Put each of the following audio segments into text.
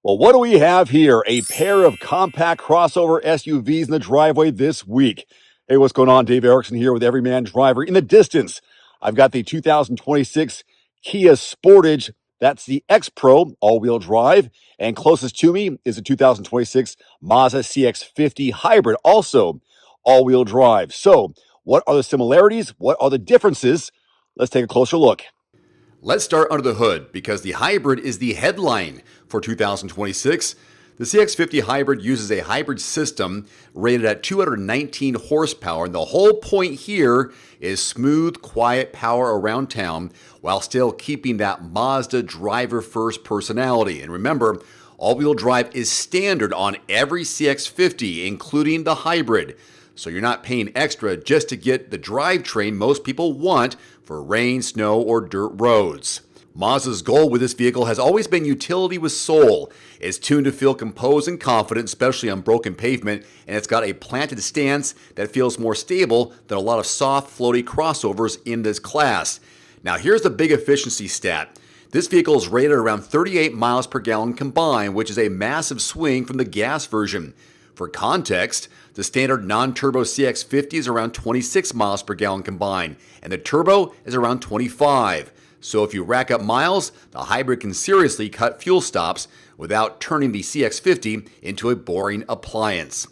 Well, what do we have here? A pair of compact crossover SUVs in the driveway this week. Hey, what's going on? Dave Erickson here with Everyman Driver. In the distance, I've got the 2026 Kia Sportage. That's the X Pro all-wheel drive. And closest to me is the 2026 Mazda CX-50 Hybrid, also all-wheel drive. So, what are the similarities? What are the differences? Let's take a closer look. Let's start under the hood because the hybrid is the headline for 2026. The CX-50 Hybrid uses a hybrid system rated at 219 horsepower, and the whole point here is smooth, quiet power around town while still keeping that Mazda driver-first personality. And remember, all-wheel drive is standard on every CX-50, including the hybrid. So you're not paying extra just to get the drivetrain most people want for rain, snow, or dirt roads. Mazda's goal with this vehicle has always been utility with soul. It's tuned to feel composed and confident, especially on broken pavement, and it's got a planted stance that feels more stable than a lot of soft, floaty crossovers in this class. Now here's the big efficiency stat. This vehicle is rated around 38 miles per gallon combined, which is a massive swing from the gas version. For context, the standard non-turbo CX-50 is around 26 miles per gallon combined, and the turbo is around 25. So if you rack up miles, the hybrid can seriously cut fuel stops without turning the CX-50 into a boring appliance.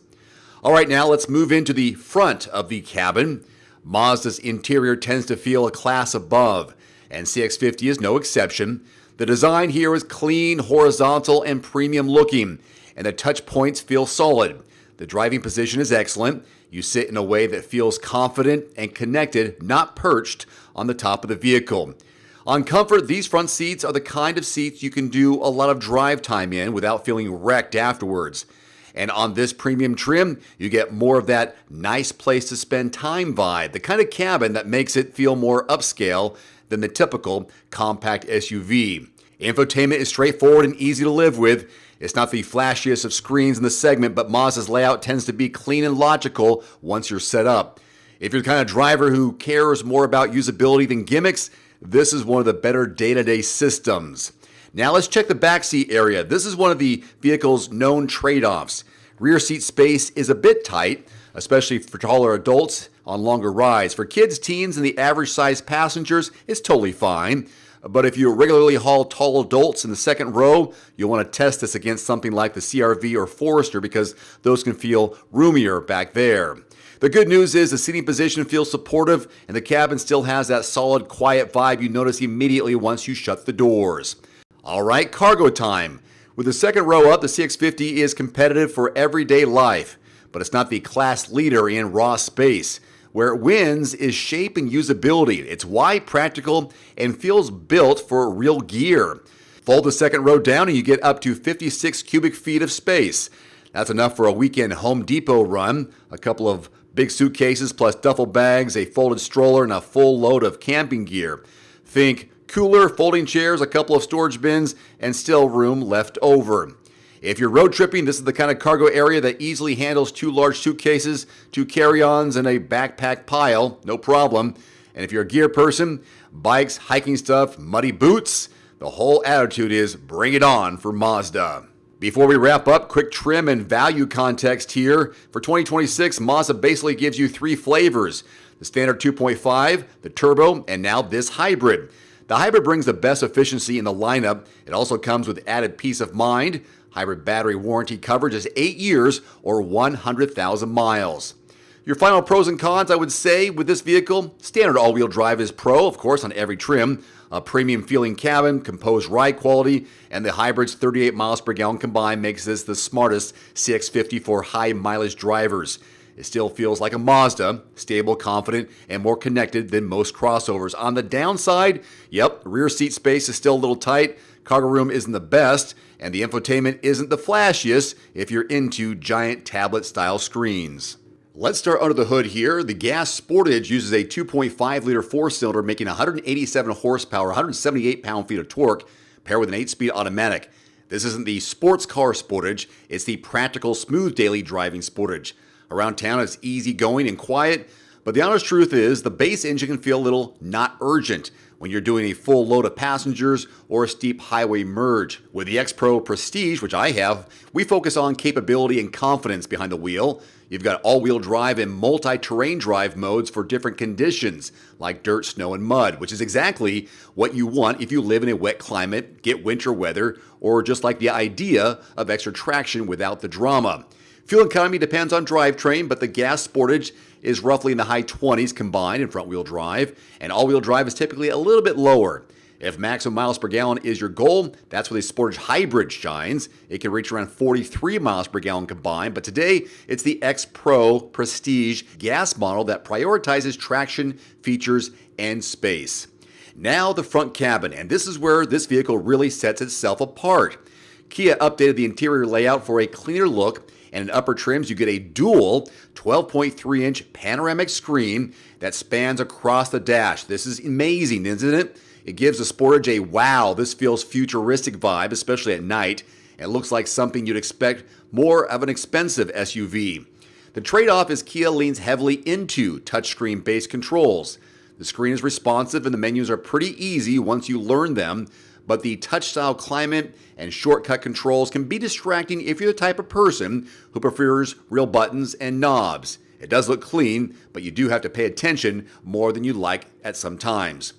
All right, now let's move into the front of the cabin. Mazda's interior tends to feel a class above, and CX-50 is no exception. The design here is clean, horizontal, and premium looking, and the touch points feel solid. The driving position is excellent. You sit in a way that feels confident and connected, not perched on the top of the vehicle. On comfort, these front seats are the kind of seats you can do a lot of drive time in without feeling wrecked afterwards. And on this premium trim, you get more of that nice place to spend time vibe, the kind of cabin that makes it feel more upscale than the typical compact SUV. Infotainment is straightforward and easy to live with. It's not the flashiest of screens in the segment, but Mazda's layout tends to be clean and logical once you're set up. If you're the kind of driver who cares more about usability than gimmicks, this is one of the better day-to-day systems. Now let's check the backseat area. This is one of the vehicle's known trade-offs. Rear seat space is a bit tight, especially for taller adults on longer rides. For kids, teens, and the average-sized passengers, it's totally fine. But if you regularly haul tall adults in the second row, you'll want to test this against something like the CR-V or Forester because those can feel roomier back there. The good news is the seating position feels supportive and the cabin still has that solid, quiet vibe you notice immediately once you shut the doors. All right, cargo time. With the second row up, the CX-50 is competitive for everyday life, but it's not the class leader in raw space. Where it wins is shape and usability. It's wide, practical, and feels built for real gear. Fold the second row down and you get up to 56 cubic feet of space. That's enough for a weekend Home Depot run, a couple of big suitcases plus duffel bags, a folded stroller, and a full load of camping gear. Think cooler, folding chairs, a couple of storage bins, and still room left over. If you're road tripping, this is the kind of cargo area that easily handles 2 large suitcases, 2 carry-ons, and a backpack pile, no problem. And if you're a gear person, bikes, hiking stuff, muddy boots, the whole attitude is bring it on for Mazda. Before we wrap up, quick trim and value context here. For 2026, Mazda basically gives you 3 flavors: the standard 2.5, the turbo, and now this hybrid. The hybrid brings the best efficiency in the lineup. It also comes with added peace of mind. Hybrid battery warranty coverage is 8 years or 100,000 miles. Your final pros and cons, I would say, with this vehicle: standard all-wheel drive is pro, of course, on every trim, a premium feeling cabin, composed ride quality, and the hybrid's 38 miles per gallon combined makes this the smartest CX-50 for high mileage drivers. It still feels like a Mazda, stable, confident, and more connected than most crossovers. On the downside, rear seat space is still a little tight, cargo room isn't the best, and the infotainment isn't the flashiest if you're into giant tablet-style screens. Let's start under the hood here. The gas Sportage uses a 2.5-liter 4-cylinder making 187 horsepower, 178 pound-feet of torque, paired with an 8-speed automatic. This isn't the sports car Sportage, it's the practical, smooth daily driving Sportage. Around town, it's easy going and quiet, But the honest truth is, the base engine can feel a little not urgent when you're doing a full load of passengers or a steep highway merge. With the X-Pro Prestige, which I have, we focus on capability and confidence behind the wheel. You've got all-wheel drive and multi-terrain drive modes for different conditions, like dirt, snow, and mud, which is exactly what you want if you live in a wet climate, get winter weather, or just like the idea of extra traction without the drama. Fuel economy depends on drivetrain, but the gas Sportage is roughly in the high 20s combined in front-wheel drive, and all-wheel drive is typically a little bit lower. If maximum miles per gallon is your goal, that's where the Sportage Hybrid shines. It can reach around 43 miles per gallon combined, but today it's the X-Pro Prestige gas model that prioritizes traction, features, and space. Now the front cabin, and this is where this vehicle really sets itself apart. Kia updated the interior layout for a cleaner look, and in upper trims you get a dual 12.3-inch panoramic screen that spans across the dash. This is amazing, isn't it? It gives the Sportage a wow, this feels futuristic vibe, especially at night. It looks like something you'd expect more of an expensive SUV. The trade-off is Kia leans heavily into touchscreen-based controls. The screen is responsive and the menus are pretty easy once you learn them, but the touch-style climate and shortcut controls can be distracting if you're the type of person who prefers real buttons and knobs. It does look clean, but you do have to pay attention more than you'd like at some times.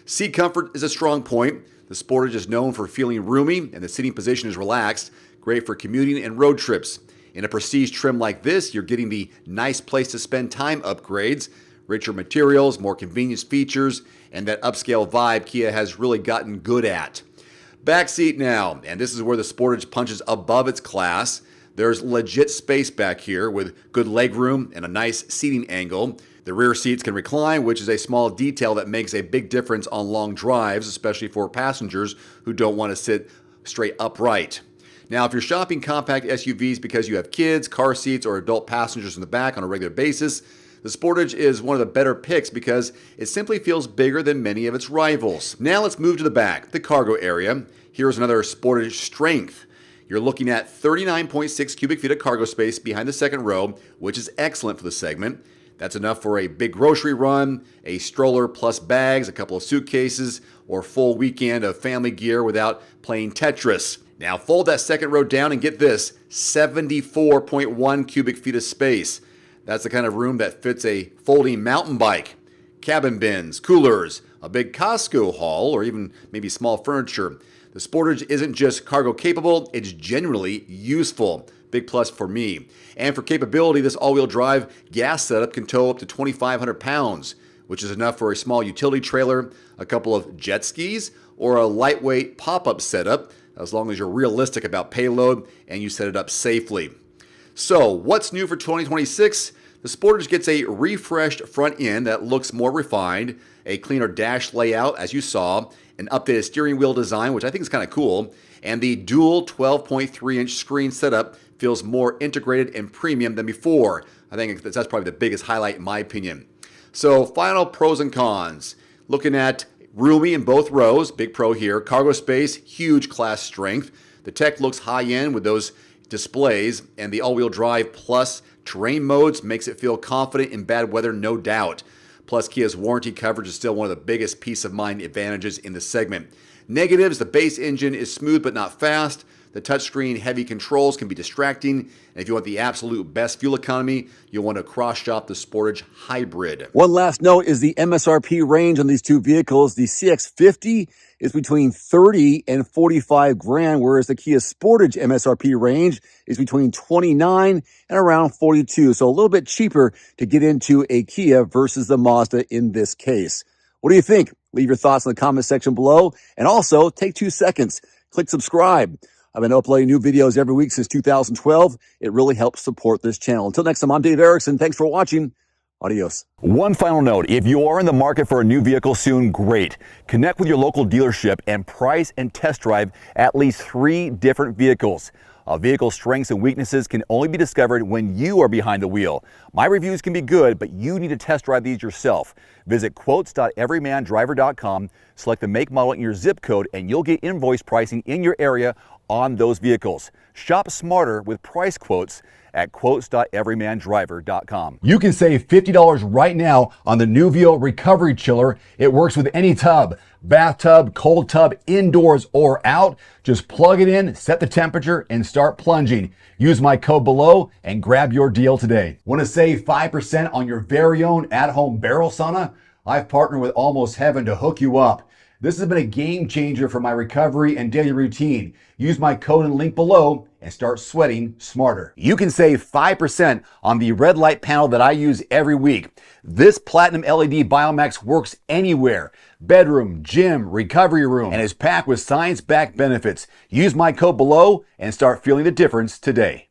Seat comfort is a strong point. The Sportage is known for feeling roomy and the seating position is relaxed, great for commuting and road trips. In a Prestige trim like this, you're getting the nice place to spend time upgrades, richer materials, more convenience features, and that upscale vibe Kia has really gotten good at. Back seat now, and this is where the Sportage punches above its class. There's legit space back here with good legroom and a nice seating angle. The rear seats can recline, which is a small detail that makes a big difference on long drives, especially for passengers who don't want to sit straight upright. Now, if you're shopping compact SUVs because you have kids, car seats, or adult passengers in the back on a regular basis, the Sportage is one of the better picks because it simply feels bigger than many of its rivals. Now let's move to the back, the cargo area. Here's another Sportage strength. You're looking at 39.6 cubic feet of cargo space behind the second row, which is excellent for the segment. That's enough for a big grocery run, a stroller plus bags, a couple of suitcases, or full weekend of family gear without playing Tetris. Now fold that second row down and get this, 74.1 cubic feet of space. That's the kind of room that fits a folding mountain bike, cabin bins, coolers, a big Costco haul, or even maybe small furniture. The Sportage isn't just cargo capable, it's genuinely useful. Big plus for me. And for capability, this all-wheel drive gas setup can tow up to 2,500 pounds, which is enough for a small utility trailer, a couple of jet skis, or a lightweight pop-up setup, as long as you're realistic about payload and you set it up safely. So, what's new for 2026? The Sportage gets a refreshed front end that looks more refined, a cleaner dash layout, as you saw, an updated steering wheel design, which I think is kind of cool, and the dual 12.3-inch screen setup feels more integrated and premium than before. I think that's probably the biggest highlight in my opinion. So, final pros and cons. Looking at roomy in both rows, big pro here, cargo space, huge class strength. The tech looks high-end with those displays, and the all-wheel drive plus terrain modes makes it feel confident in bad weather, no doubt. Plus, Kia's warranty coverage is still one of the biggest peace of mind advantages in the segment. Negatives, the base engine is smooth but not fast. The touchscreen heavy controls can be distracting. And if you want the absolute best fuel economy, you'll want to cross-shop the Sportage Hybrid. One last note is the MSRP range on these two vehicles. The CX-50 is between 30 and 45 grand, whereas the Kia Sportage MSRP range is between 29 and around 42. So a little bit cheaper to get into a Kia versus the Mazda in this case. What do you think? Leave your thoughts in the comment section below. And also, take 2 seconds. Click subscribe. I've been uploading new videos every week since 2012. It really helps support this channel. Until next time, I'm Dave Erickson. Thanks for watching. Adios. One final note. If you are in the market for a new vehicle soon, great. Connect with your local dealership and price and test drive at least 3 different vehicles. A vehicle's strengths and weaknesses can only be discovered when you are behind the wheel. My reviews can be good, but you need to test drive these yourself. Visit quotes.everymandriver.com, select the make, model, and your zip code, and you'll get invoice pricing in your area on those vehicles. Shop smarter with price quotes at quotes.everymandriver.com. You can save $50 right now on the Nuvio Recovery Chiller. It works with any tub, bathtub, cold tub, indoors or out. Just plug it in, set the temperature, and start plunging. Use my code below and grab your deal today. Want to save 5% on your very own at-home barrel sauna? I've partnered with Almost Heaven to hook you up. This has been a game changer for my recovery and daily routine. Use my code and link below and start sweating smarter. You can save 5% on the red light panel that I use every week. This platinum LED Biomax works anywhere. Bedroom, gym, recovery room, and is packed with science-backed benefits. Use my code below and start feeling the difference today.